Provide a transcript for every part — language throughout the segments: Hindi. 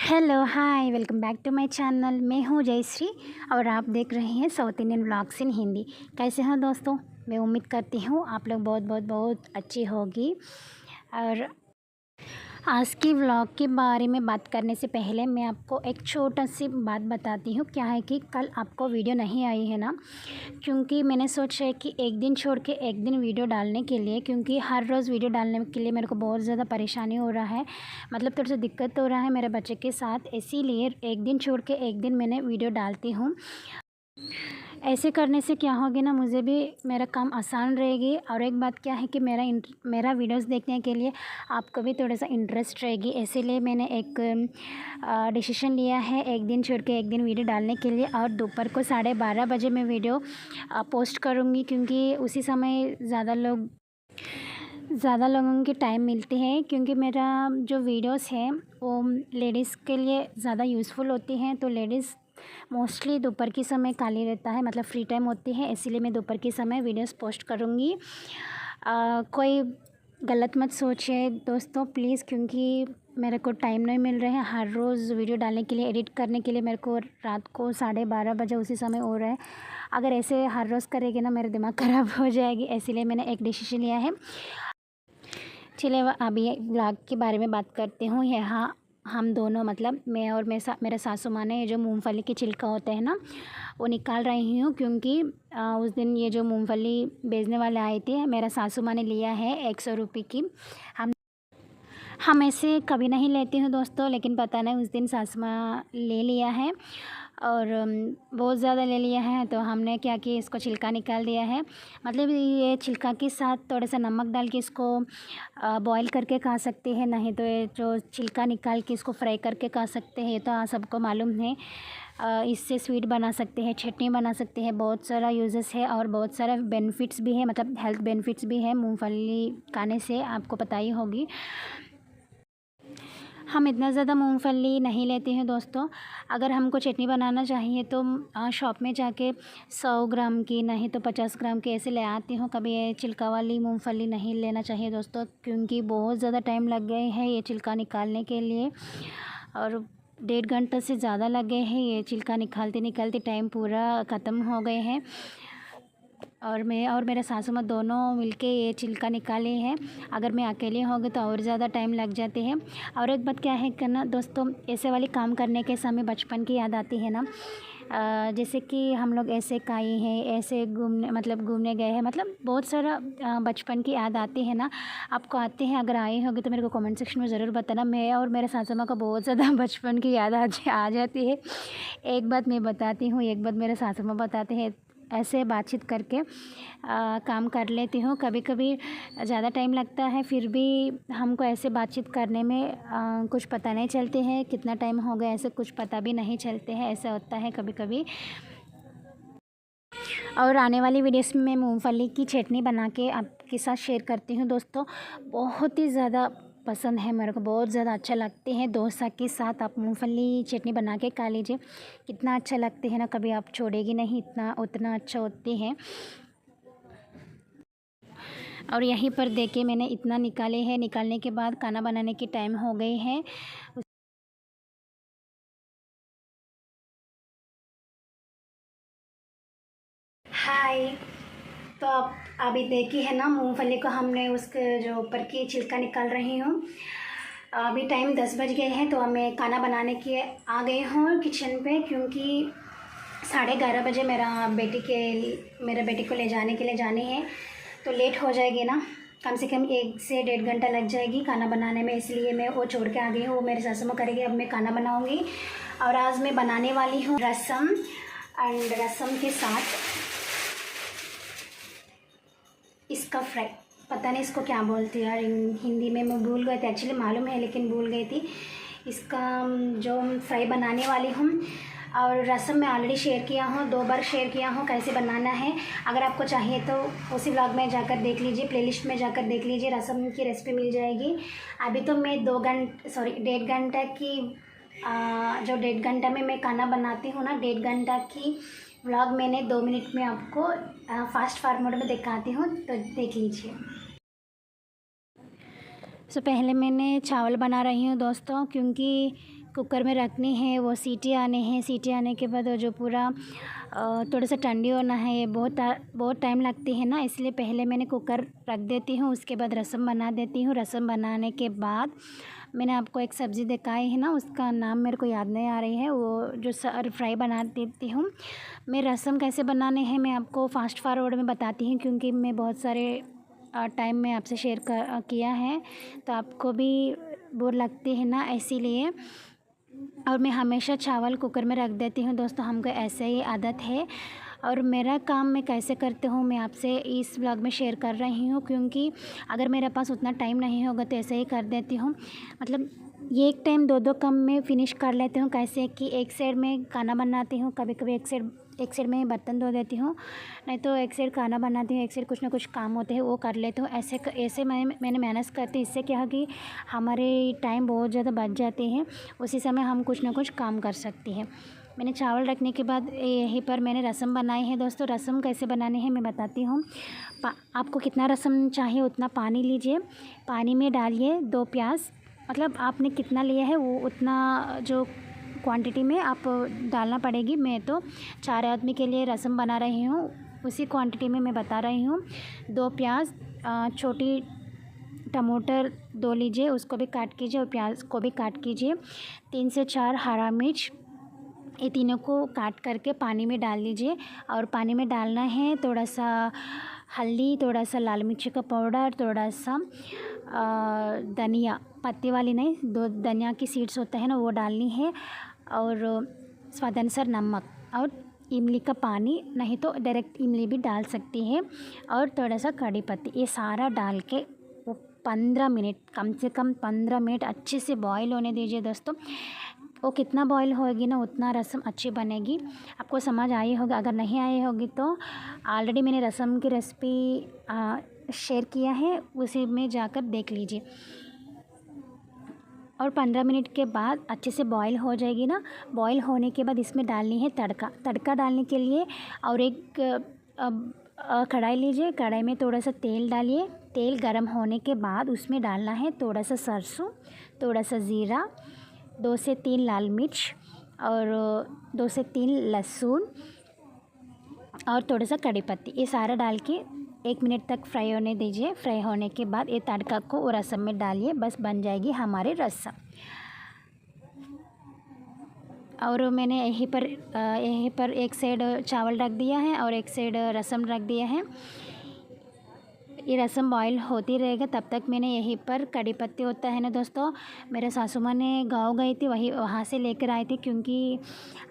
Hello hi, welcome back to my channel. मैं हूँ जयश्री और आप देख रहे हैं South Indian vlogs in Hindi. कैसे हैं दोस्तों? मैं उम्मीद करती हूँ आप लोग बहुत बहुत बहुत अच्छी होगी। और आज की व्लॉग के बारे में बात करने से पहले मैं आपको एक छोटा सी बात बताती हूँ। क्या है कि कल आपको वीडियो नहीं आई है ना, क्योंकि मैंने सोचा है कि एक दिन छोड़ के एक दिन वीडियो डालने के लिए, क्योंकि हर रोज़ वीडियो डालने के लिए मेरे को बहुत ज़्यादा परेशानी हो रहा है, मतलब थोड़ा सा दिक्कत हो रहा है मेरे बच्चे के साथ। इसीलिए एक दिन छोड़ के एक दिन मैंने वीडियो डालती हूँ। ऐसे करने से क्या होगी ना, मुझे भी मेरा काम आसान रहेगी। और एक बात क्या है कि मेरा वीडियोस देखने के लिए आपको भी थोड़ा सा इंटरेस्ट रहेगी। इसीलिए मैंने एक डिसीजन लिया है एक दिन छोड़ के एक दिन वीडियो डालने के लिए। और दोपहर को 12:30 बजे मैं वीडियो पोस्ट करूँगी, क्योंकि उसी समय ज़्यादा लोगों की टाइम मिलती है। क्योंकि मेरा जो वीडियोस है वो लेडीज़ के लिए ज़्यादा यूज़फुल होती हैं, तो लेडीज़ मोस्टली दोपहर के समय खाली रहता है, मतलब फ्री टाइम होती है। इसीलिए मैं दोपहर के समय वीडियोस पोस्ट करूँगी। कोई गलत मत सोचिए दोस्तों प्लीज़, क्योंकि मेरे को टाइम नहीं मिल रहा है हर रोज़ वीडियो डालने के लिए, एडिट करने के लिए। मेरे को रात को 12:30 बजे उसी समय हो रहा है। अगर ऐसे हर रोज़ करेंगे ना, मेरा दिमाग ख़राब हो जाएगी। इसीलिए मैंने एक डिसीजन लिया है। चलिए अभी ब्लॉग के बारे में बात करती हूँ। यहाँ हम दोनों, मतलब मैं और मेरा सासू माँ ने जो मूंगफली के छिलका होते हैं ना, वो निकाल रही हूँ। क्योंकि उस दिन ये जो मूंगफली बेचने वाले आए थे, मेरा सासू माँ ने लिया है 100 रुपये की। हम ऐसे कभी नहीं लेती हूँ दोस्तों, लेकिन पता नहीं उस दिन सासू माँ ले लिया है और बहुत ज़्यादा ले लिया है। तो हमने क्या किया, इसको छिलका निकाल दिया है। मतलब ये छिलका के साथ थोड़ा सा नमक डाल के इसको बॉईल करके खा सकते हैं, नहीं तो ये जो छिलका निकाल के इसको फ्राई करके खा सकते हैं। ये तो आप सबको मालूम है। इससे स्वीट बना सकते हैं, चटनी बना सकते हैं, बहुत सारा यूजेस है और बहुत सारा बेनिफिट्स भी है, मतलब हेल्थ बेनिफिट्स भी है मूंगफली खाने से, आपको पता ही होगी। हम इतना ज़्यादा मूंगफली नहीं लेते हैं दोस्तों। अगर हमको चटनी बनाना चाहिए तो शॉप में जाके 100 ग्राम की, नहीं तो 50 ग्राम की ऐसे ले आती हूँ। कभी ये छिलका वाली मूंगफली नहीं लेना चाहिए दोस्तों, क्योंकि बहुत ज़्यादा टाइम लग गए हैं ये छिलका निकालने के लिए, और 1.5 घंटा से ज़्यादा लग गए हैं। ये छिलका निकालते निकालते टाइम पूरा ख़त्म हो गए हैं। और मैं और मेरे सासू माँ दोनों मिलके ये छिलका निकाले हैं। अगर मैं अकेले होंगी तो और ज़्यादा टाइम लग जाते हैं। और एक बात क्या है करना दोस्तों, ऐसे वाले काम करने के समय बचपन की याद आती है ना। जैसे कि हम लोग ऐसे खाए हैं, ऐसे घूमने गए हैं, मतलब बहुत सारा बचपन की याद आती है ना। आपको आते हैं? अगर आए होंगे तो मेरे को कमेंट सेक्शन में ज़रूर बताना। मैं और मेरे सासू माँ को बहुत ज़्यादा बचपन की याद आ जाती है। एक बात मैं बताती हूँ, एक बात मेरे सासू माँ बताते हैं। ऐसे बातचीत करके काम कर लेती हूँ। कभी कभी ज़्यादा टाइम लगता है, फिर भी हमको ऐसे बातचीत करने में कुछ पता नहीं चलते हैं कितना टाइम हो गया, ऐसे कुछ पता भी नहीं चलते हैं। ऐसा होता है कभी कभी। और आने वाली वीडियोस में मैं मूंगफली की चटनी बना के आपके साथ शेयर करती हूँ दोस्तों। बहुत ही ज़्यादा पसंद है मेरे को, बहुत ज़्यादा अच्छा लगते हैं। डोसा के साथ आप मूंगफली चटनी बना के खा लीजिए, कितना अच्छा लगते हैं ना, कभी आप छोड़ेगी नहीं, इतना उतना अच्छा होते हैं। और यहीं पर देखिए मैंने इतना निकाले हैं। निकालने के बाद खाना बनाने के टाइम हो गए हैं। हाय, तो आप अभी देखी है ना मूंगफली को, हमने उसके जो ऊपर की छिलका निकाल रही हूँ। अभी टाइम 10 बज गए हैं, तो अब मैं खाना बनाने के आ गई हूँ किचन पे, क्योंकि 11:30 बजे मेरे बेटी को ले जाने के लिए जानी है, तो लेट हो जाएगी ना। कम से कम 1 से 1.5 घंटा लग जाएगी खाना बनाने में। इसलिए मैं वो छोड़ के आ गई हूँ, वो मेरे सासू माँ करेगी, अब मैं खाना बनाऊँगी। और आज मैं बनाने वाली हूँ रसम, एंड रसम के साथ इसका फ्राई, पता नहीं इसको क्या बोलती है यार हिंदी में, मैं भूल गई थी। एक्चुअली मालूम है लेकिन भूल गई थी। इसका जो फ्राई बनाने वाली हूँ, और रसम मैं ऑलरेडी शेयर किया हूँ, 2 बार शेयर किया हूँ कैसे बनाना है। अगर आपको चाहिए तो उसी व्लॉग में जाकर देख लीजिए, प्लेलिस्ट में जाकर देख लीजिए, रसम की रेसिपी मिल जाएगी। अभी तो मैं 1.5 घंटा की जो 1.5 घंटा में मैं खाना बनाती हूँ ना, 1.5 घंटा की व्लॉग मैंने 2 मिनट में आपको फास्ट फॉरवर्ड में दिखाती हूँ, तो देख लीजिए। पहले मैंने चावल बना रही हूँ दोस्तों, क्योंकि कुकर में रखनी है, वो सीटी आने हैं। सीटी आने के बाद जो पूरा थोड़ा सा ठंडी होना है, ये बहुत टाइम लगती है ना, इसलिए पहले मैंने कुकर रख देती हूँ। उसके बाद रसम बना देती हूँ। रसम बनाने के बाद मैंने आपको एक सब्ज़ी दिखाई है ना, उसका नाम मेरे को याद नहीं आ रही है, वो जो फ्राई बना देती हूँ मैं। रसम कैसे बनाने हैं मैं आपको फास्ट फॉरवर्ड में बताती हूँ, क्योंकि मैं बहुत सारे टाइम में आपसे शेयर किया है, तो आपको भी बोर लगती है ना, इसीलिए। और मैं हमेशा चावल कुकर में रख देती हूँ दोस्तों, हमको ऐसे ही आदत है। और मेरा काम मैं कैसे करती हूँ मैं आपसे इस व्लॉग में शेयर कर रही हूँ, क्योंकि अगर मेरे पास उतना टाइम नहीं होगा तो ऐसे ही कर देती हूँ। मतलब ये एक टाइम 2 काम में फ़िनिश कर लेती हूँ। कैसे कि एक साइड में खाना बनाती हूँ, कभी कभी एक साइड में बर्तन धो देती हूँ, नहीं तो एक साइड खाना बनाती हूँ, एक साइड कुछ ना कुछ काम होते हैं वो कर लेती हूँ। ऐसे मैंने मैनेज करती हूँ। इससे क्या है कि हमारे टाइम बहुत ज़्यादा बच जाते हैं, उसी समय हम कुछ ना कुछ काम कर सकते हैं। मैंने चावल रखने के बाद यहीं पर मैंने रसम बनाई है दोस्तों। रसम कैसे बनानी है मैं बताती हूँ। आपको कितना रसम चाहिए उतना पानी लीजिए, पानी में डालिए 2 प्याज, मतलब आपने कितना लिया है वो उतना जो क्वांटिटी में आप डालना पड़ेगी। मैं तो 4 आदमी के लिए रसम बना रही हूँ, उसी क्वांटिटी में मैं बता रही हूँ। 2 प्याज, छोटी टमाटर 2 लीजिए, उसको भी काट कीजिए, और प्याज को भी काट कीजिए। 3 से 4 हरा मिर्च, ये तीनों को काट करके पानी में डाल लीजिए। और पानी में डालना है थोड़ा सा हल्दी, थोड़ा सा लाल मिर्ची का पाउडर, थोड़ा सा धनिया, पत्ती वाली नहीं, 2 धनिया की सीड्स होता है ना, वो डालनी है। और स्वादानुसार नमक, और इमली का पानी, नहीं तो डायरेक्ट इमली भी डाल सकती है, और थोड़ा सा कड़ी पत्ती, ये सारा डाल के वो 15 मिनट, कम से कम 15 मिनट अच्छे से बॉईल होने दीजिए दोस्तों। वो कितना बॉईल होगी ना उतना रसम अच्छी बनेगी। आपको समझ आई होगी, अगर नहीं आई होगी तो ऑलरेडी मैंने रसम की रेसिपी शेयर किया है, उसी में जाकर देख लीजिए। और 15 मिनट के बाद अच्छे से बॉईल हो जाएगी ना। बॉईल होने के बाद इसमें डालनी है तड़का डालने के लिए। और एक कढ़ाई लीजिए, कढ़ाई में थोड़ा सा तेल डालिए। तेल गरम होने के बाद उसमें डालना है थोड़ा सा सरसों, थोड़ा सा ज़ीरा, 2 से 3 लाल मिर्च, और 2 से 3 लहसुन, और थोड़ा सा कड़ी पत्ती, ये सारा डाल के 1 मिनट तक फ्राई होने दीजिए। फ्राई होने के बाद ये तड़का को वो रसम में डालिए, बस बन जाएगी हमारी रसम। और मैंने यहीं पर एक साइड चावल रख दिया है और एक साइड रसम रख दिया है। ये रसम बॉईल होती रहेगा, तब तक मैंने यहीं पर कड़ी पत्ती होता है ना दोस्तों, मेरे सासू माँ ने गाँव गई थी, वहाँ से लेकर आई थी, क्योंकि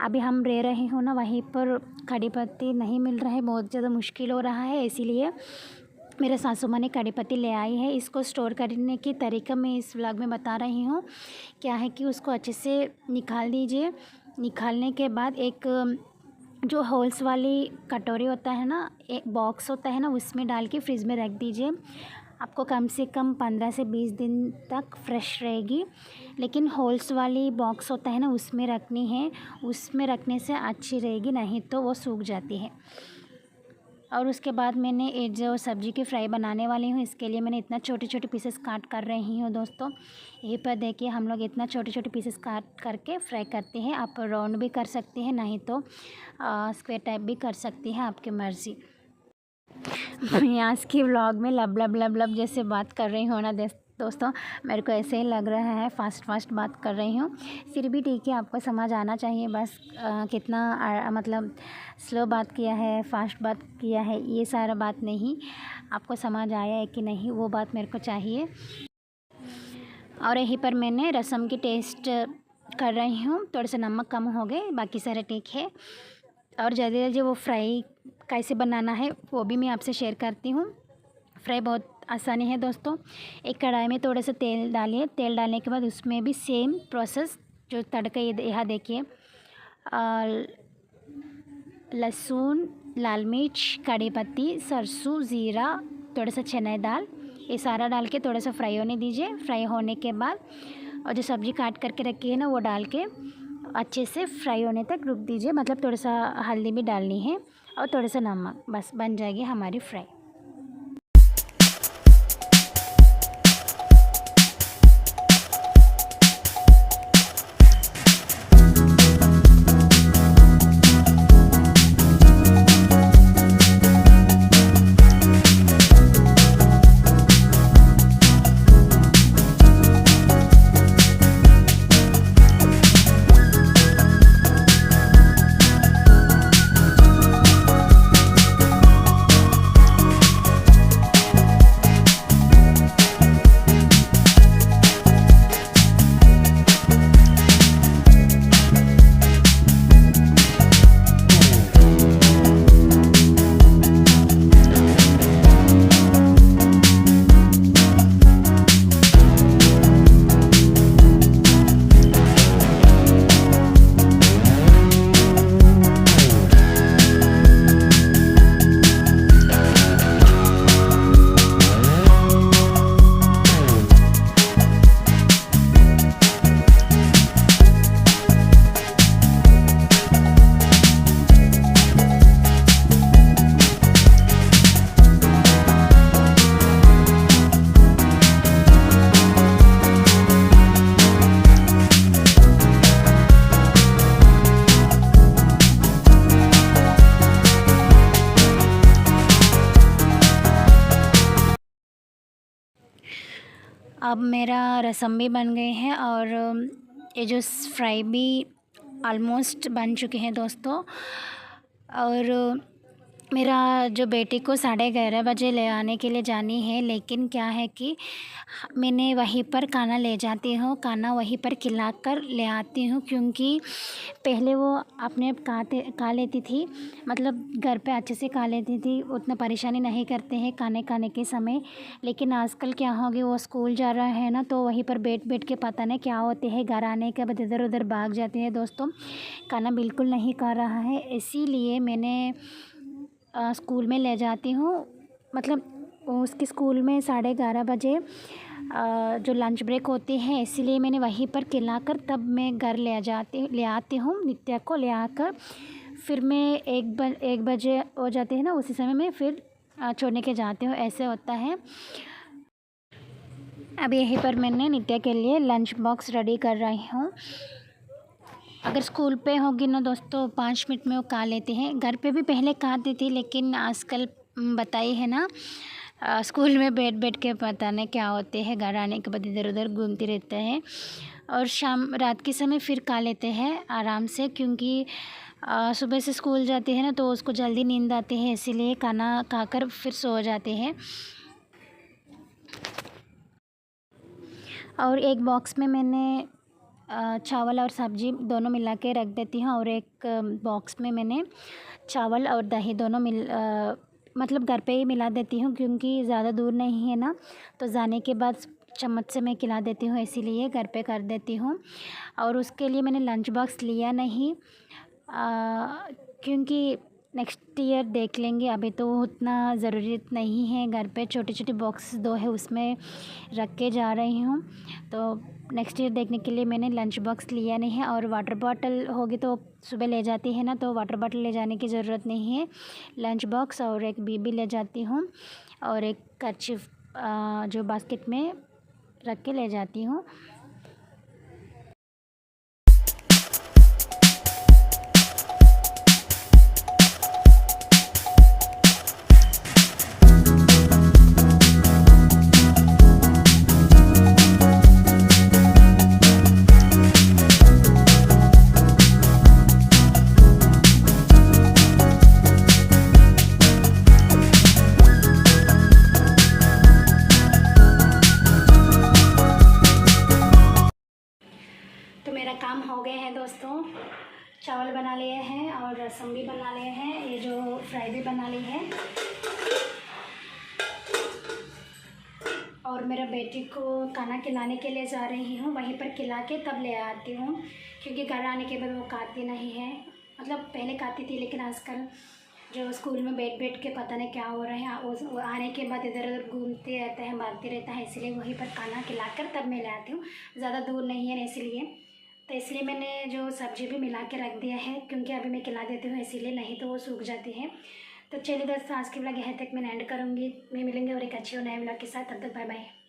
अभी हम रह रहे हो ना वहीं पर कड़ी पत्ती नहीं मिल रहा है, बहुत ज़्यादा मुश्किल हो रहा है, इसीलिए मेरे सासू माँ ने कड़ी पत्ती ले आई है। इसको स्टोर करने की तरीका मैं इस व्लॉग में बता रही हूँ। क्या है कि उसको अच्छे से निकाल दीजिए। निकालने के बाद एक जो होल्स वाली कटोरी होता है ना, एक बॉक्स होता है ना, उसमें डाल के फ्रिज में रख दीजिए। आपको कम से कम 15 से 20 दिन तक फ्रेश रहेगी। लेकिन होल्स वाली बॉक्स होता है ना, उसमें रखनी है, उसमें रखने से अच्छी रहेगी, नहीं तो वो सूख जाती है। और उसके बाद मैंने एक जो सब्ज़ी की फ्राई बनाने वाली हूँ, इसके लिए मैंने इतना छोटे छोटे पीसेस काट कर रही हूँ दोस्तों। यहीं पर देखिए हम लोग इतना छोटे छोटे पीसेस काट करके फ्राई करते हैं। आप राउंड भी कर सकते हैं, नहीं तो स्क्वायर टाइप भी कर सकती हैं, आपकी मर्ज़ी। मैं आज की व्लॉग में लब लब लब लब जैसे बात कर रही हूँ ना दोस्तों, मेरे को ऐसे ही लग रहा है फास्ट बात कर रही हूँ। फिर भी ठीक है, आपको समझ आना चाहिए बस कितना मतलब स्लो बात किया है, फास्ट बात किया है, ये सारा बात नहीं, आपको समझ आया है कि नहीं वो बात मेरे को चाहिए। और यहीं पर मैंने रसम की टेस्ट कर रही हूँ, थोड़ा सा नमक कम हो गए, बाकी सारा ठीक है। और जल्दी वो फ्राई कैसे बनाना है वो भी मैं आपसे शेयर करती हूँ। फ्राई बहुत आसानी है दोस्तों। एक कढ़ाई में थोड़ा सा तेल डालिए। तेल डालने के बाद उसमें भी सेम प्रोसेस जो तड़का, यहाँ देखिए लहसुन, लाल मिर्च, कड़ी पत्ती, सरसों, ज़ीरा, थोड़ा सा चने दाल, ये सारा डाल के थोड़ा सा फ्राई होने दीजिए। फ्राई होने के बाद और जो सब्ज़ी काट करके रखी है ना वो डाल के अच्छे से फ्राई होने तक रुक दीजिए। मतलब थोड़ा सा हल्दी भी डालनी है और थोड़ा सा नमक, बस बन जाएगी हमारी फ्राई। अब मेरा रसम भी बन गए हैं और ये जो फ्राई भी ऑलमोस्ट बन चुके हैं दोस्तों। और मेरा जो बेटी को 11:30 बजे ले आने के लिए जानी है, लेकिन क्या है कि मैंने वहीं पर खाना ले जाती हूँ, खाना वहीं पर खिला कर ले आती हूँ, क्योंकि पहले वो अपने आप खा लेती थी, मतलब घर पे अच्छे से खा लेती थी, उतना परेशानी नहीं करते हैं खाने के समय। लेकिन आजकल क्या हो गया, वो स्कूल जा रहा है ना, तो वहीं पर बैठ बैठ के पता नहीं क्या होते हैं, घर आने के बाद इधर उधर भाग जाते हैं दोस्तों, खाना बिल्कुल नहीं खा रहा है। इसीलिए मैंने स्कूल में ले जाती हूँ, मतलब उसके स्कूल में 11:30 बजे जो लंच ब्रेक होती है, इसीलिए मैंने वहीं पर खिलाकर तब मैं घर ले आती हूँ नित्या को ले आकर। फिर मैं 1 बजे हो जाते हैं ना, उसी समय में फिर छोड़ने के जाती हूँ, ऐसे होता है। अब यहीं पर मैंने नित्या के लिए लंच बॉक्स रेडी कर रही हूँ। अगर स्कूल पे होगी ना दोस्तों 5 मिनट में वो खा लेते हैं, घर पे भी पहले खाती थी, लेकिन आजकल बताई है ना, स्कूल में बैठ बैठ के पता नहीं क्या होते हैं, घर आने के बाद इधर उधर घूमते रहते हैं। और रात के समय फिर खा लेते हैं आराम से, क्योंकि सुबह से स्कूल जाते हैं ना, तो उसको जल्दी नींद आती है, इसीलिए खाना खाकर फिर सो जाते हैं। और एक बॉक्स में मैंने चावल और सब्ज़ी दोनों मिला के रख देती हूँ, और एक बॉक्स में मैंने चावल और दही दोनों मतलब घर पे ही मिला देती हूँ, क्योंकि ज़्यादा दूर नहीं है ना, तो जाने के बाद चम्मच से मैं खिला देती हूँ, इसीलिए घर पे कर देती हूँ। और उसके लिए मैंने लंच बॉक्स लिया नहीं, क्योंकि नेक्स्ट ईयर देख लेंगे, अभी तो उतना ज़रूरत नहीं है। घर पे छोटे छोटे बॉक्स 2 है, उसमें रख के जा रही हूँ, तो नेक्स्ट ईयर देखने के लिए मैंने लंच बॉक्स लिया नहीं है। और वाटर बॉटल होगी तो सुबह ले जाती है ना, तो वाटर बॉटल ले जाने की ज़रूरत नहीं है। लंच बॉक्स और एक बीबी ले जाती हूँ, और एक कर्चिफ जो बास्केट में रख के ले जाती हूँ। काम हो गए हैं दोस्तों, चावल बना लिए हैं और रसम भी बना लिए हैं, ये जो फ्राई भी बना ली है। और मेरा बेटी को खाना खिलाने के लिए जा रही हूँ, वहीं पर खिला के तब ले आती हूँ, क्योंकि घर आने के बाद वो खाती नहीं है। मतलब पहले खाती थी, लेकिन आजकल जो स्कूल में बैठ बैठ के पता नहीं क्या हो रहा है, वो आने के बाद इधर उधर घूमते रहता है, भागते रहता है, इसलिए वहीं पर खाना खिलाकर तब मैं ले आती हूँ। ज़्यादा दूर नहीं है इसलिए, तो इसलिए मैंने जो सब्ज़ी भी मिला के रख दिया है, क्योंकि अभी मैं खिला देती हूँ इसीलिए, नहीं तो वो सूख जाती है। तो चलिए दोस्तों, आज के ब्लॉग यहाँ तक मैं एंड करूँगी। मैं मिलेंगे और एक अच्छे और नए ब्लॉग के साथ, तब तक बाय बाय।